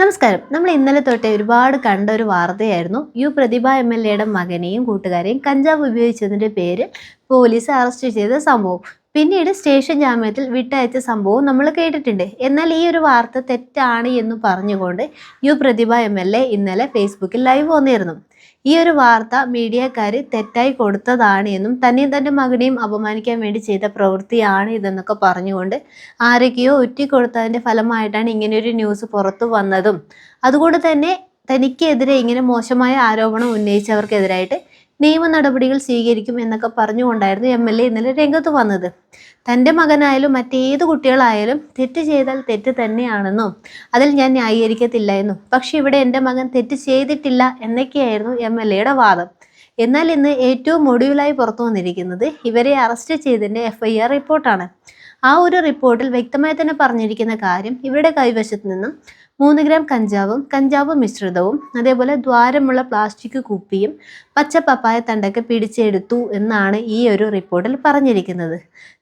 നമസ്കാരം. നമ്മൾ ഇന്നലെ തൊട്ടേ ഒരുപാട് കണ്ട ഒരു വാർത്തയായിരുന്നു പ്രതിഭ എം.എൽ.എയുടെ മകനെയും കൂട്ടുകാരെയും കഞ്ചാവ് ഉപയോഗിച്ചതിൻ്റെ പേരിൽ പോലീസ് അറസ്റ്റ് ചെയ്ത സംഭവം. പിന്നീട് സ്റ്റേഷൻ ജാമ്യത്തിൽ വിട്ടയച്ച സംഭവവും നമ്മൾ കേട്ടിട്ടുണ്ട്. എന്നാൽ ഈ ഒരു വാർത്ത തെറ്റാണ് എന്ന് പറഞ്ഞുകൊണ്ട് പ്രതിഭ എം.എൽ.എ ഇന്നലെ ഫേസ്ബുക്കിൽ ലൈവ് വന്നിരുന്നു. ഈ ഒരു വാർത്ത മീഡിയക്കാർ തെറ്റായി കൊടുത്തതാണ് എന്നും തന്നെയും തൻ്റെ മകനെയും അപമാനിക്കാൻ വേണ്ടി ചെയ്ത പ്രവൃത്തിയാണ് ഇതെന്നൊക്കെ പറഞ്ഞുകൊണ്ട് ആരൊക്കെയോ ഒറ്റിക്കൊടുത്തതിൻ്റെ ഫലമായിട്ടാണ് ഇങ്ങനെയൊരു ന്യൂസ് പുറത്തു വന്നതും അതുകൊണ്ട് തന്നെ തനിക്കെതിരെ ഇങ്ങനെ മോശമായ ആരോപണം ഉന്നയിച്ചവർക്കെതിരായിട്ട് നിയമ നടപടികൾ സ്വീകരിക്കും എന്നൊക്കെ പറഞ്ഞുകൊണ്ടായിരുന്നു എം.എൽ.എ ഇന്നലെ രംഗത്ത് വന്നത്. തൻ്റെ മകനായാലും മറ്റേത് കുട്ടികളായാലും തെറ്റ് ചെയ്താൽ തെറ്റ് തന്നെയാണെന്നും അതിൽ ഞാൻ ന്യായീകരിക്കത്തില്ല എന്നും, പക്ഷെ ഇവിടെ എൻ്റെ മകൻ തെറ്റ് ചെയ്തിട്ടില്ല എന്നൊക്കെയായിരുന്നു എം.എൽ.എയുടെ വാദം. എന്നാൽ ഇന്ന് ഏറ്റവും ഒടുവിലായി പുറത്തു വന്നിരിക്കുന്നത് ഇവരെ അറസ്റ്റ് ചെയ്തതിൻ്റെ FIR റിപ്പോർട്ടാണ്. ആ ഒരു റിപ്പോർട്ടിൽ വ്യക്തമായി തന്നെ പറഞ്ഞിരിക്കുന്ന കാര്യം, ഇവരുടെ കൈവശത്ത് നിന്നും 3 ഗ്രാം കഞ്ചാവ് മിശ്രിതവും അതേപോലെ ദ്വാരമുള്ള പ്ലാസ്റ്റിക് കുപ്പിയും പച്ച പപ്പായ തണ്ടൊക്കെ പിടിച്ചെടുത്തു എന്നാണ് ഈ ഒരു റിപ്പോർട്ടിൽ പറഞ്ഞിരിക്കുന്നത്.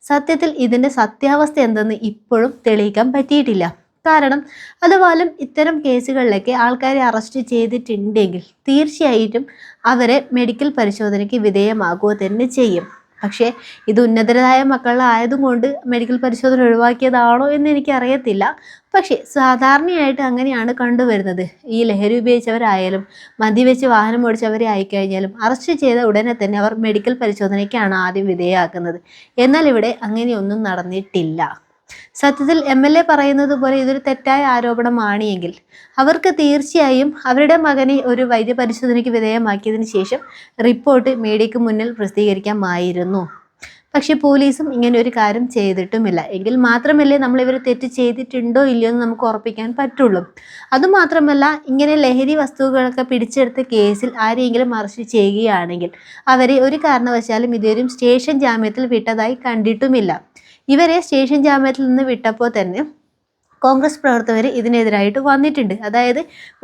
സത്യത്തിൽ ഇതിൻ്റെ സത്യാവസ്ഥ എന്തെന്ന് ഇപ്പോഴും തെളിയിക്കാൻ പറ്റിയിട്ടില്ല. കാരണം അതുപോലെ ഇത്തരം കേസുകളിലൊക്കെ ആൾക്കാരെ അറസ്റ്റ് ചെയ്തിട്ടുണ്ടെങ്കിൽ തീർച്ചയായിട്ടും അവരെ മെഡിക്കൽ പരിശോധനയ്ക്ക് വിധേയമാകുക തന്നെ ചെയ്യും. പക്ഷേ ഇത് ഉന്നതരായ മക്കളായതുകൊണ്ട് മെഡിക്കൽ പരിശോധന ഒഴിവാക്കിയതാണോ എന്ന് എനിക്കറിയത്തില്ല. പക്ഷേ സാധാരണയായിട്ട് അങ്ങനെയാണ് കണ്ടുവരുന്നത്. ഈ ലഹരി ഉപയോഗിച്ചവരായാലും മദ്യവെച്ച് വാഹനം ഓടിച്ചവരെ ആയിക്കഴിഞ്ഞാലും അറസ്റ്റ് ചെയ്ത ഉടനെ തന്നെ അവർ മെഡിക്കൽ പരിശോധനയ്ക്കാണ് ആദ്യം വിധേയമാക്കുന്നത്. എന്നാൽ ഇവിടെ അങ്ങനെയൊന്നും നടന്നിട്ടില്ല. സത്യത്തിൽ MLA പറയുന്നത് പോലെ ഇതൊരു തെറ്റായ ആരോപണമാണ് എങ്കിൽ അവർക്ക് തീർച്ചയായും അവരുടെ മകനെ ഒരു വൈദ്യപരിശോധനയ്ക്ക് വിധേയമാക്കിയതിനു ശേഷം റിപ്പോർട്ട് മീഡിയയ്ക്ക് മുന്നിൽ പ്രസിദ്ധീകരിക്കാമായിരുന്നു. പക്ഷെ പോലീസും ഇങ്ങനെ ഒരു കാര്യം ചെയ്തിട്ടുമില്ല. എങ്കിൽ മാത്രമല്ലേ നമ്മൾ ഇവർ തെറ്റ് ചെയ്തിട്ടുണ്ടോ ഇല്ലയോ എന്ന് നമുക്ക് ഉറപ്പിക്കാൻ പറ്റുള്ളൂ. അതുമാത്രമല്ല, ഇങ്ങനെ ലഹരി വസ്തുക്കളൊക്കെ പിടിച്ചെടുത്ത കേസിൽ ആരെങ്കിലും അറസ്റ്റ് ചെയ്യുകയാണെങ്കിൽ അവരെ ഒരു കാരണവശാലും ഇതുവരെയും സ്റ്റേഷൻ ജാമ്യത്തിൽ വിട്ടതായി കണ്ടിട്ടുമില്ല. ഇവരെ സ്റ്റേഷൻ ജാമ്യത്തിൽ നിന്ന് വിട്ടപ്പോൾ തന്നെ കോൺഗ്രസ് പ്രവർത്തകർ ഇതിനെതിരായിട്ട് വന്നിട്ടുണ്ട്. അതായത്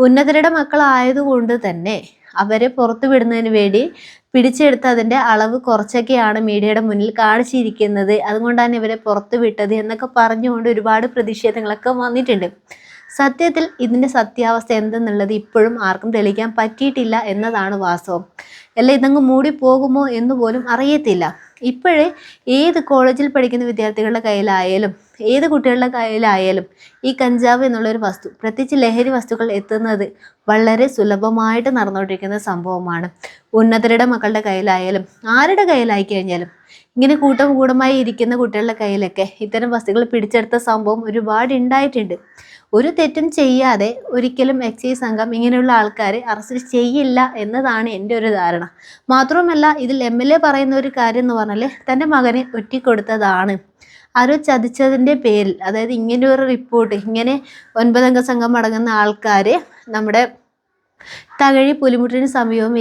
ഉന്നതരുടെ മക്കളായതുകൊണ്ട് തന്നെ അവരെ പുറത്തു വിടുന്നതിന് വേണ്ടി പിടിച്ചെടുത്ത് അതിൻ്റെ അളവ് കുറച്ചൊക്കെയാണ് മീഡിയയുടെ മുന്നിൽ കാണിച്ചിരിക്കുന്നത്, അതുകൊണ്ടാണ് ഇവരെ പുറത്തു വിട്ടത് എന്നൊക്കെ പറഞ്ഞുകൊണ്ട് ഒരുപാട് പ്രതിഷേധങ്ങളൊക്കെ വന്നിട്ടുണ്ട്. സത്യത്തിൽ ഇതിൻ്റെ സത്യാവസ്ഥ എന്തെന്നുള്ളത് ഇപ്പോഴും ആർക്കും തെളിയിക്കാൻ പറ്റിയിട്ടില്ല എന്നതാണ് വാസ്തവം. അല്ല, ഇതങ്ങ് മൂടി പോകുമോ എന്ന് പോലും അറിയത്തില്ല. ഇപ്പോഴേ ഏത് കോളേജിൽ പഠിക്കുന്ന വിദ്യാർത്ഥികളുടെ കയ്യിലായാലും ഏത് കുട്ടികളുടെ കയ്യിലായാലും ഈ കഞ്ചാവ് എന്നുള്ളൊരു വസ്തു, പ്രത്യേകിച്ച് ലഹരി വസ്തുക്കൾ എത്തുന്നത് വളരെ സുലഭമായിട്ട് നടന്നുകൊണ്ടിരിക്കുന്ന സംഭവമാണ്. ഉന്നതരുടെ മക്കളുടെ കയ്യിലായാലും ആരുടെ കയ്യിലായി കഴിഞ്ഞാലും ഇങ്ങനെ കൂട്ടമായി ഇരിക്കുന്ന കുട്ടികളുടെ കയ്യിലൊക്കെ ഇത്തരം വസ്തുക്കൾ പിടിച്ചെടുത്ത സംഭവം ഒരുപാട് ഉണ്ടായിട്ടുണ്ട്. ഒരു തെറ്റും ചെയ്യാതെ ഒരിക്കലും എക്സൈസ് സംഘം ഇങ്ങനെയുള്ള ആൾക്കാരെ അറസ്റ്റ് ചെയ്യില്ല എന്നതാണ് എൻ്റെ ഒരു ധാരണ. മാത്രവുമല്ല, ഇതിൽ MLA പറയുന്ന ഒരു കാര്യം എന്ന് പറഞ്ഞാൽ തൻ്റെ മകനെ ഒറ്റിക്കൊടുത്തതാണ്. ആരോ ചതിച്ചതിൻ്റെ പേരിൽ, അതായത് ഇങ്ങനെ ഒരു റിപ്പോർട്ട്, ഇങ്ങനെ 9 അംഗ സംഘം അടങ്ങുന്ന ആൾക്കാർ നമ്മുടെ തകഴി പുലിമുട്ടിന് സമീപം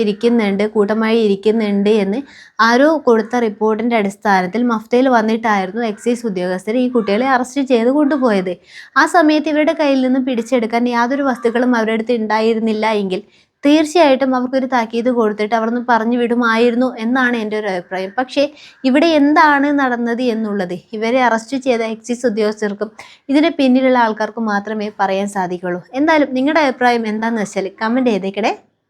കൂട്ടമായി ഇരിക്കുന്നുണ്ട് എന്ന് ആരോ കൊടുത്ത റിപ്പോർട്ടിൻ്റെ അടിസ്ഥാനത്തിൽ മഫ്തയിൽ വന്നിട്ടായിരുന്നു എക്സൈസ് ഉദ്യോഗസ്ഥർ ഈ കുട്ടികളെ അറസ്റ്റ് ചെയ്ത് കൊണ്ടുപോയത്. ആ സമയത്ത് ഇവരുടെ കയ്യിൽ നിന്നും പിടിച്ചെടുക്കാൻ യാതൊരു വസ്തുക്കളും അവരുടെ അടുത്ത് ഉണ്ടായിരുന്നില്ല എങ്കിൽ തീർച്ചയായിട്ടും അവർക്കൊരു താക്കീത് കൊടുത്തിട്ട് അവിടുന്ന് പറഞ്ഞു വിടുമായിരുന്നു എന്നാണ് എൻ്റെ ഒരു അഭിപ്രായം. പക്ഷേ ഇവിടെ എന്താണ് നടന്നത് എന്നുള്ളത് ഇവരെ അറസ്റ്റ് ചെയ്ത എക്സൈസ് ഉദ്യോഗസ്ഥർക്കും ഇതിന് പിന്നിലുള്ള ആൾക്കാർക്കും മാത്രമേ പറയാൻ സാധിക്കുള്ളൂ. എന്തായാലും നിങ്ങളുടെ അഭിപ്രായം എന്താണെന്ന് വെച്ചാൽ കമൻറ്റ് ചെയ്തേക്കണേ.